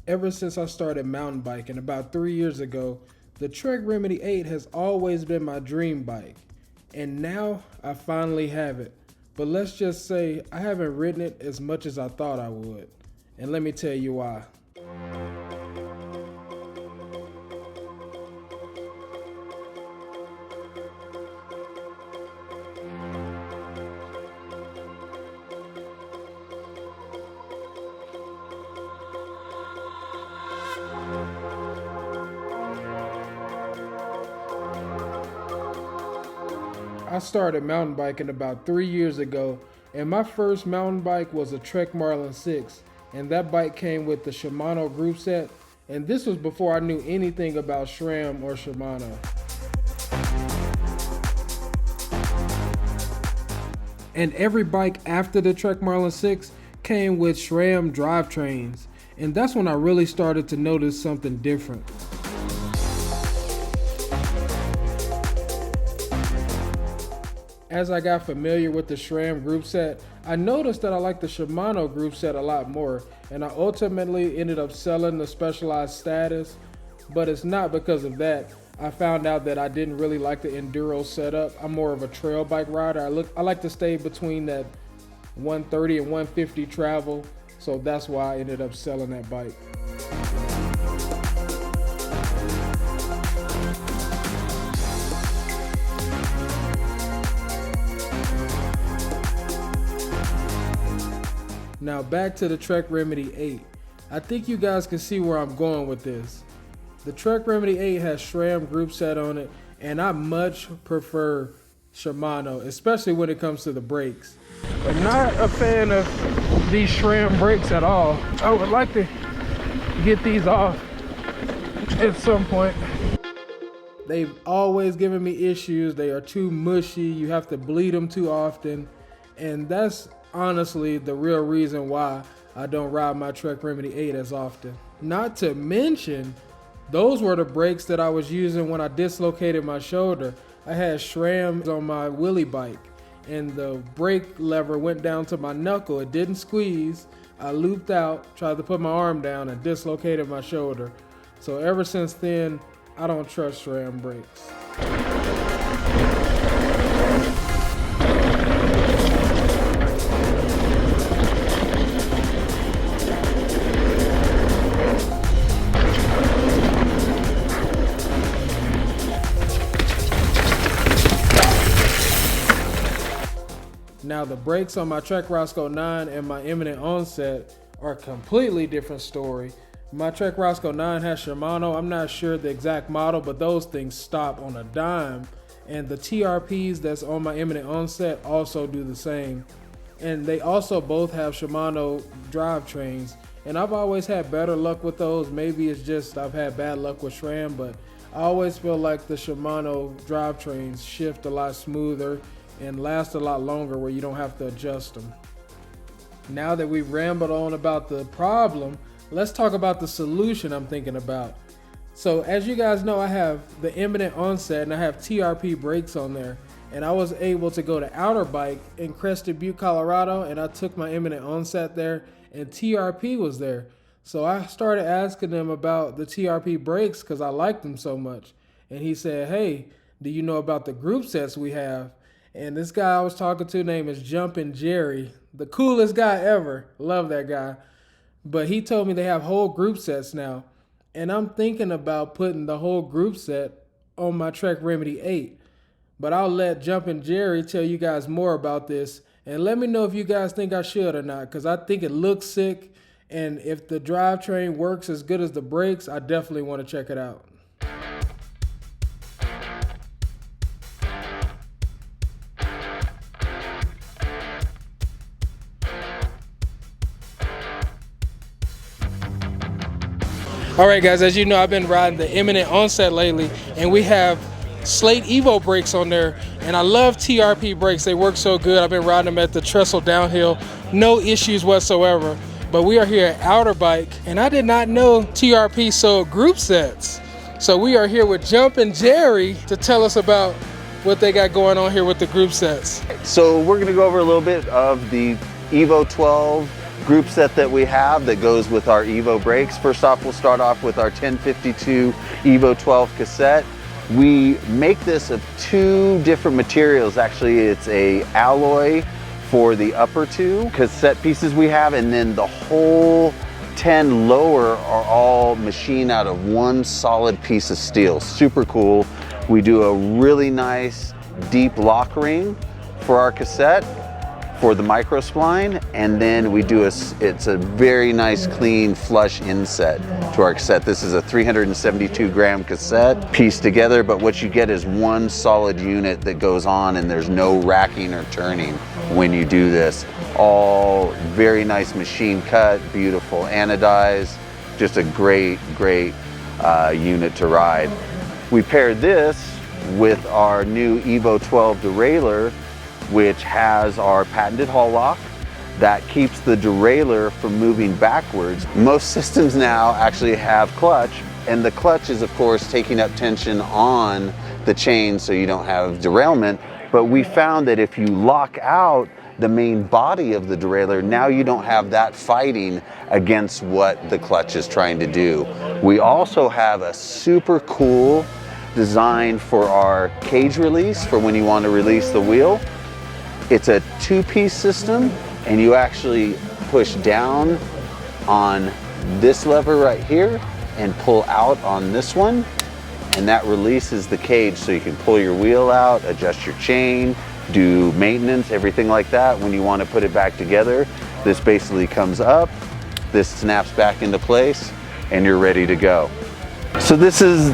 Ever since I started mountain biking about 3 years ago, the Trek Remedy 8 has always been my dream bike. And now I finally have it. But let's just say I haven't ridden it as much as I thought I would. And let me tell you why. I started mountain biking about 3 years ago, and my first mountain bike was a Trek Marlin 6, and that bike came with the Shimano group set, and this was before I knew anything about SRAM or Shimano. And every bike after the Trek Marlin 6 came with SRAM drivetrains, and that's when I really started to notice something different. As I got familiar with the SRAM group set, I noticed that I liked the Shimano group set a lot more, and I ultimately ended up selling the Specialized status, but it's not because of that. I found out that I didn't really like the enduro setup. I'm more of a trail bike rider. I like to stay between that 130 and 150 travel, so that's why I ended up selling that bike. Now back to the Trek Remedy 8. I think you guys can see where I'm going with this. The Trek Remedy 8 has SRAM group set on it, and I much prefer Shimano, especially when it comes to the brakes. I'm not a fan of these SRAM brakes at all. I would like to get these off at some point. They've always given me issues. They are too mushy. You have to bleed them too often, and that's honestly the real reason why I don't ride my Trek Remedy 8 as often. Not to mention, those were the brakes that I was using when I dislocated my shoulder. I had SRAM on my wheelie bike, and the brake lever went down to my knuckle. It didn't squeeze. I looped out, tried to put my arm down, and dislocated my shoulder. So ever since then, I don't trust SRAM brakes. Now the brakes on my Trek Roscoe 9 and my Eminent onset are a completely different story. My Trek Roscoe 9 has Shimano. I'm not sure the exact model, but those things stop on a dime. And the TRPs that's on my Eminent onset also do the same. And they also both have Shimano drivetrains. And I've always had better luck with those. Maybe it's just I've had bad luck with SRAM, but I always feel like the Shimano drivetrains shift a lot smoother and last a lot longer where you don't have to adjust them. Now that we've rambled on about the problem, let's talk about the solution I'm thinking about. So as you guys know, I have the Eminent onset and I have TRP brakes on there, and I was able to go to Outer Bike in Crested Butte, Colorado, and I took my Eminent onset there and TRP was there. So I started asking them about the TRP brakes because I liked them so much. And he said, hey, do you know about the group sets we have? And this guy I was talking to, name is Jumpin' Jerry, the coolest guy ever. Love that guy. But he told me they have whole group sets now. And I'm thinking about putting the whole group set on my Trek Remedy 8. But I'll let Jumpin' Jerry tell you guys more about this. And let me know if you guys think I should or not, because I think it looks sick. And if the drivetrain works as good as the brakes, I definitely want to check it out. All right, guys, as you know, I've been riding the Eminent onset lately, and we have Slate Evo brakes on there, and I love TRP brakes. They work so good. I've been riding them at the Trestle downhill, no issues whatsoever. But we are here at Outer Bike, and I did not know TRP sold group sets. So we are here with Jumpin' Jerry to tell us about what they got going on here with the group sets. So we're going to go over a little bit of the Evo 12 group set that we have that goes with our Evo brakes. First off, we'll start off with our 1052 Evo 12 cassette. We make this of two different materials. Actually, it's a alloy for the upper two cassette pieces we have, and then the whole 10 lower are all machined out of one solid piece of steel. Super cool. We do a really nice deep lock ring for our cassette for the micro spline, and then we do it's a very nice clean flush inset to our cassette. This is a 372 gram cassette pieced together, but what you get is one solid unit that goes on, and there's no racking or turning when you do this. All very nice machine cut, beautiful anodized, just a great unit to ride. We paired this with our new Evo 12 derailleur, which has our patented hull lock that keeps the derailleur from moving backwards. Most systems now actually have clutch, and the clutch is of course taking up tension on the chain so you don't have derailment. But we found that if you lock out the main body of the derailleur, now you don't have that fighting against what the clutch is trying to do. We also have a super cool design for our cage release for when you want to release the wheel. It's a two-piece system, and you actually push down on this lever right here and pull out on this one, and that releases the cage so you can pull your wheel out, adjust your chain, do maintenance, everything like that. When you want to put it back together, this basically comes up, this snaps back into place, and you're ready to go. So this is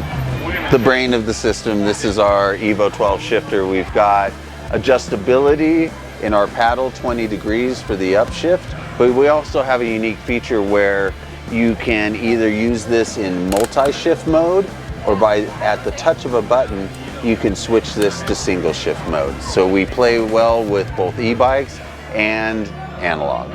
the brain of the system. This is our Evo 12 shifter. We've got adjustability in our paddle 20 degrees for the upshift, but we also have a unique feature where you can either use this in multi-shift mode, or at the touch of a button you can switch this to single shift mode. So we play well with both e-bikes and analog.